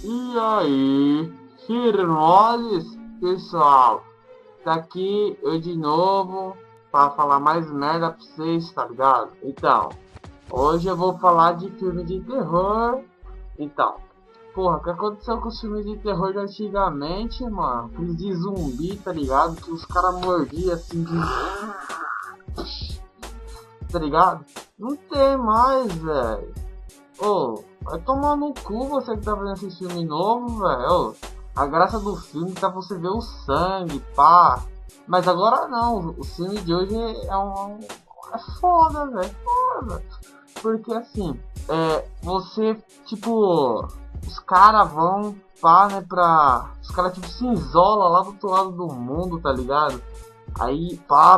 E aí, firmoses, pessoal? Tá aqui eu de novo pra falar mais merda pra vocês, tá ligado? Então, hoje eu vou falar de filme de terror. Então, porra, o que aconteceu com os filmes de terror de antigamente, mano? Aqueles de zumbi, tá ligado? Que os caras mordiam assim, tá ligado? Não tem mais, velho. Ô, vai tomar no cu você que tá fazendo esse filme novo, velho. A graça do filme tá você ver o sangue, pá. Mas agora não, o filme de hoje é foda, velho. Foda. Porque assim, você, tipo, os caras vão, pá, né, os caras, tipo, se isolam lá do outro lado do mundo, tá ligado? Aí, pá,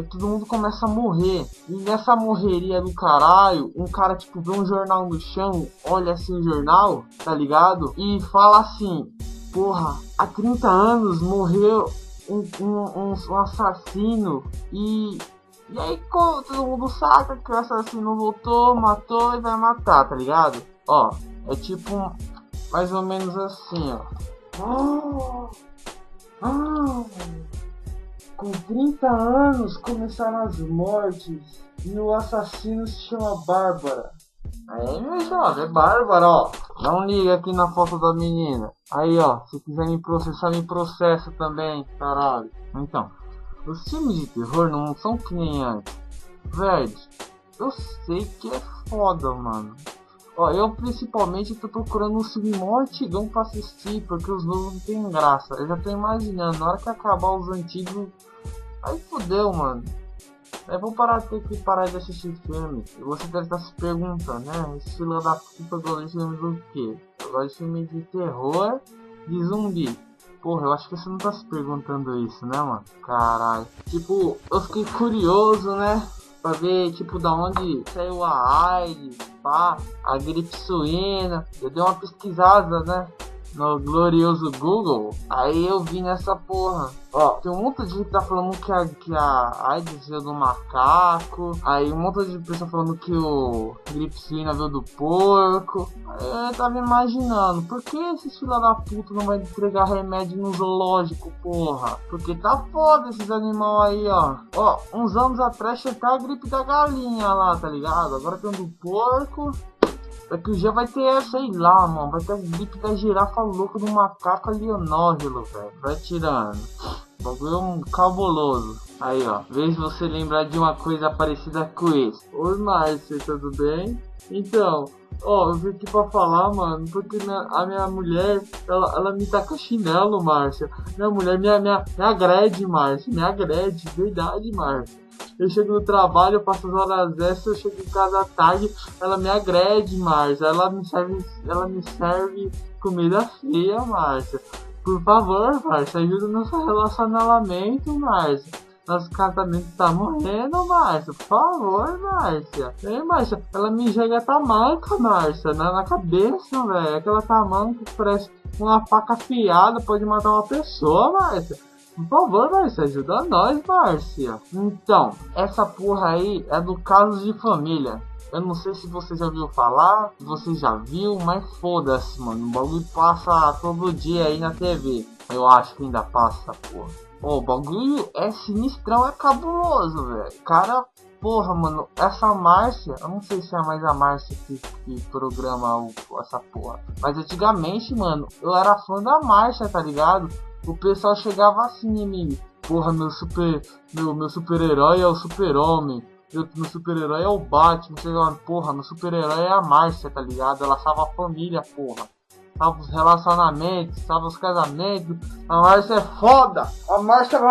todo mundo começa a morrer. E nessa morreria do caralho, um cara, tipo, vê um jornal no chão, olha assim o jornal, tá ligado? E fala assim, porra, há 30 anos morreu um assassino. E aí todo mundo saca que o assassino voltou, matou e vai matar, tá ligado? Ó, é tipo, mais ou menos assim, ó. Com 30 anos começaram as mortes e o assassino se chama Bárbara. Aí, meu jovem, é Bárbara, ó. Dá um liga aqui na foto da menina. Aí, ó, se quiser me processar, me processa também, caralho. Então, os filmes de terror não são que nem antes. Velho, eu sei que é foda, mano. Ó, eu principalmente tô procurando um filme mó antigão pra assistir, porque os novos não tem graça. Eu já tô imaginando, na hora que acabar os antigos, aí fodeu, mano. Eu vou ter que parar de assistir filme. E você deve estar se perguntando, né? Esse filho da puta gosta de filme do quê? Eu gosto de filme de terror, de zumbi. Porra, eu acho que você não tá se perguntando isso, né, mano? Caralho. Tipo, eu fiquei curioso, né? Pra ver, tipo, da onde saiu a AIDS, pá, a gripe suína. Eu dei uma pesquisada, né? No glorioso Google, aí eu vi nessa porra. Ó, tem um monte de gente que tá falando que a AIDS veio do macaco. Aí um monte de pessoa falando que o gripe suína veio do porco. Aí eu tava imaginando, por que esses filha da puta não vai entregar remédio no zoológico, porra? Porque tá foda esses animais aí, ó. Ó, uns anos atrás tinha até a gripe da galinha lá, tá ligado? Agora tem do porco. Daqui um dia vai ter, sei lá, mano. Vai ter a gripe da girafa louca do macaco alienógeno, velho. Vai tirando. O bagulho é um cabuloso. Aí, ó. Veja você lembrar de uma coisa parecida com isso. Oi, Márcia, tudo bem? Então, ó, eu vim aqui pra falar, mano, porque a minha mulher, ela me taca chinelo, Márcia. Minha mulher me agrede, Márcia. Me agrede, verdade, Márcia. Eu chego no trabalho, eu passo as horas extras, eu chego em casa à tarde, ela me agrede, Márcia. Ela me serve comida fria, Márcia. Por favor, Márcia, ajuda no nosso relacionamento, Márcia. Nosso casamento tá morrendo, Márcia. Por favor, Márcia. Ei, Márcia, ela me joga tamanca, Márcia, na cabeça, velho. Aquela tamanca que parece uma faca afiada, pode matar uma pessoa, Márcia. Por favor, Márcia, ajuda nós, Márcia. Então, essa porra aí é do Casos de Família. Eu não sei se você já ouviu falar, se você já viu, mas foda-se, mano. O bagulho passa todo dia aí na TV. Eu acho que ainda passa, porra. Ô, o bagulho é sinistrão, é cabuloso, velho. Cara, porra, mano, essa Márcia, eu não sei se é mais a Márcia que programa essa porra. Mas antigamente, mano, eu era fã da Márcia, tá ligado? O pessoal chegava assim em mim. Porra, meu super-herói é o Super-Homem. Meu super-herói é o Batman. Chegava, porra, meu super-herói é a Márcia, tá ligado? Ela salva a família, porra. Salva os relacionamentos, salva os casamentos. A Márcia é foda! A Márcia é...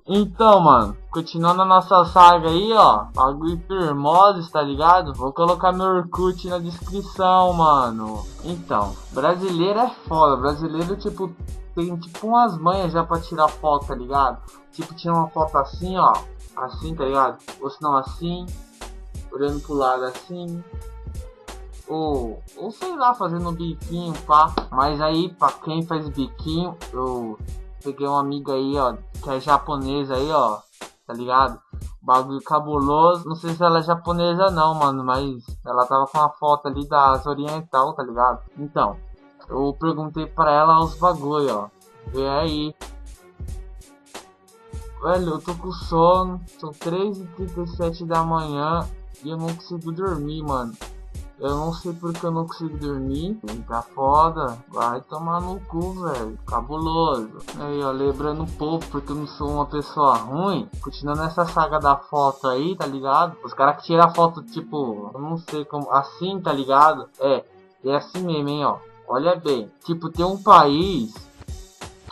Então, mano, continuando a nossa saga aí, ó. Bagulho Firmoses, tá ligado? Vou colocar meu Orkut na descrição, mano. Então, brasileiro é foda. Brasileiro, tipo, tem tipo umas manhas já pra tirar foto, tá ligado? Tipo, tira uma foto assim, ó. Assim, tá ligado? Ou se não assim. Olhando pro lado assim. Ou sei lá, fazendo um biquinho, pá. Mas aí, pra quem faz biquinho, eu peguei uma amiga aí, ó, que é japonesa aí, ó, tá ligado? Bagulho cabuloso. Não sei se ela é japonesa não, mano, mas ela tava com uma foto ali das oriental, tá ligado? Então, Eu perguntei pra ela os bagulho, ó. Vê aí. Velho, eu tô com sono. São 3h37 da manhã e eu não consigo dormir, mano. Eu não sei porque eu não consigo dormir. Tá foda. Vai tomar no cu, velho. Cabuloso. Aí, ó, lembrando o povo, porque eu não sou uma pessoa ruim. Continuando essa saga da foto aí, tá ligado? Os caras que tiram a foto, tipo, eu não sei como, assim, tá ligado? É assim mesmo, hein, ó. Olha bem. Tipo, tem um país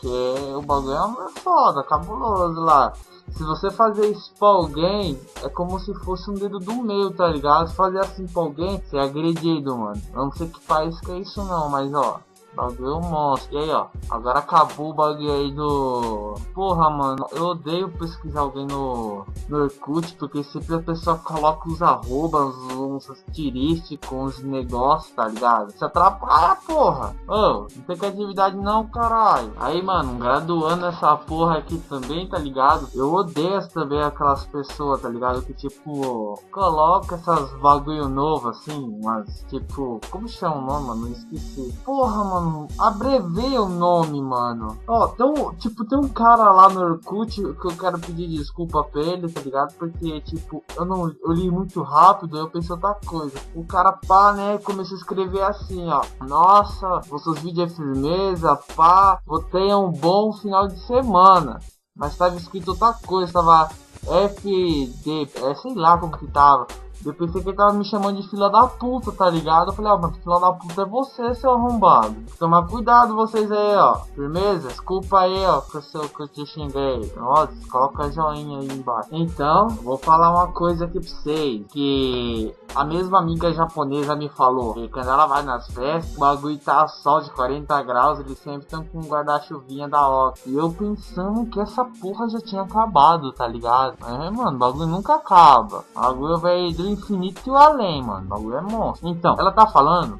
que o bagulho é foda, cabuloso lá. Se você fazer isso pra alguém, é como se fosse um dedo do meio, tá ligado? Se fazer assim pra alguém, você é agredido, mano. Eu não sei que país que é isso não, mas ó, bagulho é um monstro. E aí, ó, agora acabou o bagulho aí do... Porra, mano, eu odeio pesquisar alguém no Orkut, porque sempre a pessoa coloca os arrobas, uns asterísticos, uns negócios, tá ligado? Se atrapalha, porra. Ô, não tem criatividade não, caralho. Aí, mano, graduando essa porra aqui também, tá ligado? Eu odeio também aquelas pessoas, tá ligado? Que, tipo, coloca essas bagulho novo, assim, mas, tipo, como chama o nome, mano? Eu esqueci. Porra, mano, abrevei o nome, mano. Ó, tem um cara lá no Orkut que eu quero pedir desculpa pra ele, tá ligado? Porque, tipo, eu li muito rápido, eu pensei outra coisa. O cara, pá, né, começou a escrever assim, ó. Nossa, vossos vídeos é firmeza, pá. Tenha um bom final de semana. Mas tava escrito outra coisa, tava FD, sei lá como que tava. Eu pensei que ele tava me chamando de filha da puta, tá ligado? Eu falei, ó, mas filha da puta é você, seu arrombado. Toma cuidado vocês aí, ó. Firmeza? Desculpa aí, ó, que eu te xinguei. Nossa, coloca joinha aí embaixo. Então, vou falar uma coisa aqui pra vocês. Que a mesma amiga japonesa me falou que quando ela vai nas festas, o bagulho tá sol de 40 graus, eles sempre estão com um guarda-chuvinha da hora. E eu pensando que essa porra já tinha acabado, tá ligado? É, mano, o bagulho nunca acaba. O bagulho vai do infinito e o além, mano. O bagulho é monstro. Então, ela tá falando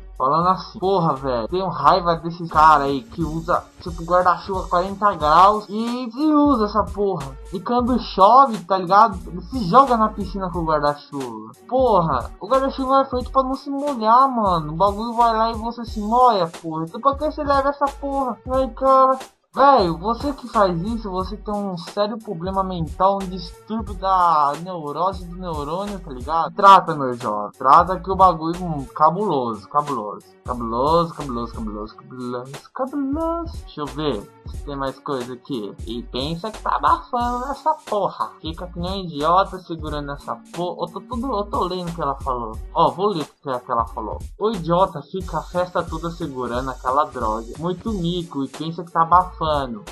assim, porra, velho, tenho raiva desses cara aí que usa, tipo, guarda-chuva 40 graus e usa essa porra. E quando chove, tá ligado? Ele se joga na piscina com o guarda-chuva. Porra, o guarda-chuva é feito pra não se molhar, mano. O bagulho vai lá e você se molha, porra. Então pra que você leva essa porra? Ai, cara... Velho, você que faz isso, você tem um sério problema mental, um distúrbio da neurose do neurônio, tá ligado? Trata, meu jovem, trata que o bagulho cabuloso. Deixa eu ver se tem mais coisa aqui. E pensa que tá abafando nessa porra. Fica que nem um idiota segurando essa porra. Eu tô lendo o que ela falou. Ó, vou ler o que ela falou. O idiota fica a festa toda segurando aquela droga. Muito mico e pensa que tá abafando.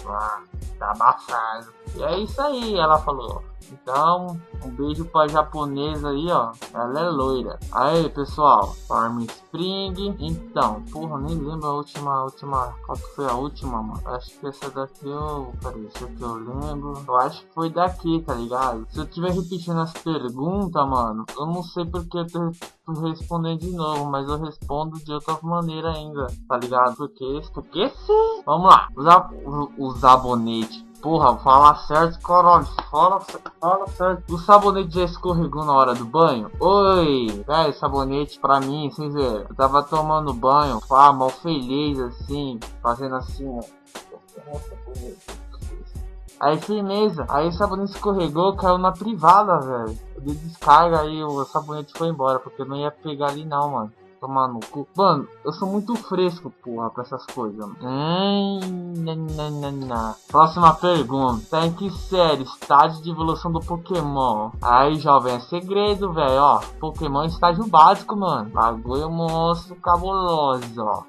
Tá abafado. E é isso aí, ela falou. Então, um beijo pra japonesa aí, ó. Ela é loira. Aí, pessoal, Farm Spring. Então, porra, nem lembro a última. Qual que foi a última, mano? Acho que essa daqui peraí, essa aqui eu lembro. Eu acho que foi daqui, tá ligado? Se eu tiver repetindo as perguntas, mano, eu não sei porque eu tô respondendo de novo, mas eu respondo de outra maneira ainda, tá ligado? Porque sim. Vamos lá, os abonetes. Porra, fala certo, caralho. Fala certo. O sabonete já escorregou na hora do banho? Oi, velho, sabonete pra mim, sem ver. Eu tava tomando banho, pá, mal feliz assim, fazendo assim, ó. Aí firmeza, aí o sabonete escorregou, caiu na privada, velho. Eu dei descarga aí, o sabonete foi embora, porque eu não ia pegar ali não, mano. Tomar no cu. Mano, eu sou muito fresco, porra, pra essas coisas. Próxima pergunta. Tá em que série? Estágio de evolução do Pokémon. Aí, jovem, é segredo, velho, ó. Pokémon estágio básico, mano. Bagulho monstro cabuloso, ó.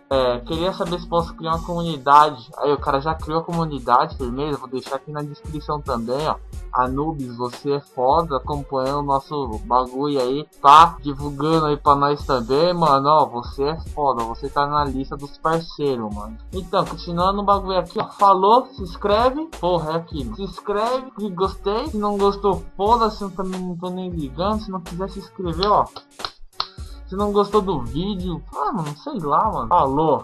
Queria saber se posso criar uma comunidade. Aí, o cara já criou a comunidade, firmeza. Vou deixar aqui na descrição também, ó. Anubis, você é foda, acompanhando o nosso bagulho aí, tá? Divulgando aí pra nós também, mano. Ó, você é foda, você tá na lista dos parceiros, mano. Então, continuando o bagulho aqui, ó. Falou, se inscreve. Porra, é aqui, mano. Se inscreve, se gostei. Se não gostou, foda-se, eu também não tô nem ligando. Se não quiser se inscrever, ó. Se não gostou do vídeo, mano, sei lá, mano. Falou.